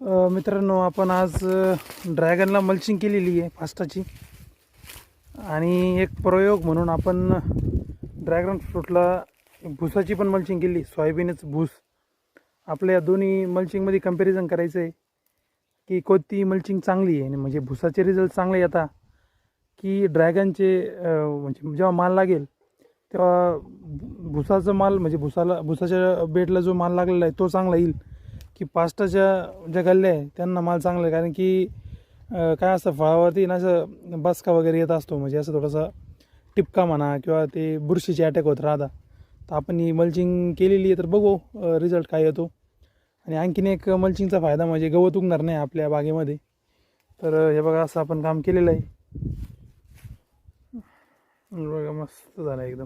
मित्रांनो, आपण आज ड्रॅगनला मल्चिंग केलेली आहे फास्टाची. आणि एक प्रयोग म्हणून आपण ड्रॅगन फ्रूटला भुसाची पण मल्चिंग केली. सोयाबीनच भूस. आपल्या दोन्ही मल्चिंगमध्ये कंपॅरिझन करायचं आहे की कोणती मल्चिंग चांगली आहे. म्हणजे भुसाचे रिझल्ट चांगले येतात की ड्रॅगनचे. म्हणजे जेव्हा माल लागेल तेव्हा भुसाचा माल, म्हणजे भुसाच्या बेडला जो माल लागलेला आहे तो चांगला येईल, की पास्टाच्या ज्या गल्ल्या आहे त्यांना माल चांगला आहे. कारण की काय असतं, फळावरती ना असं बसका वगैरे येत असतो, म्हणजे असं थोडासा टिपका म्हणा किंवा ते बुरशीचे अटॅक होत राहतात. तर आपण ही मल्चिंग केलेली आहे, तर बघू रिझल्ट काय येतो. आणि आणखीन एक मल्चिंगचा फायदा म्हणजे गवत उगणार नाही आपल्या बागेमध्ये. तर हे बघा, असं आपण काम केलेलं आहे. बघा, मस्त झालं एकदम.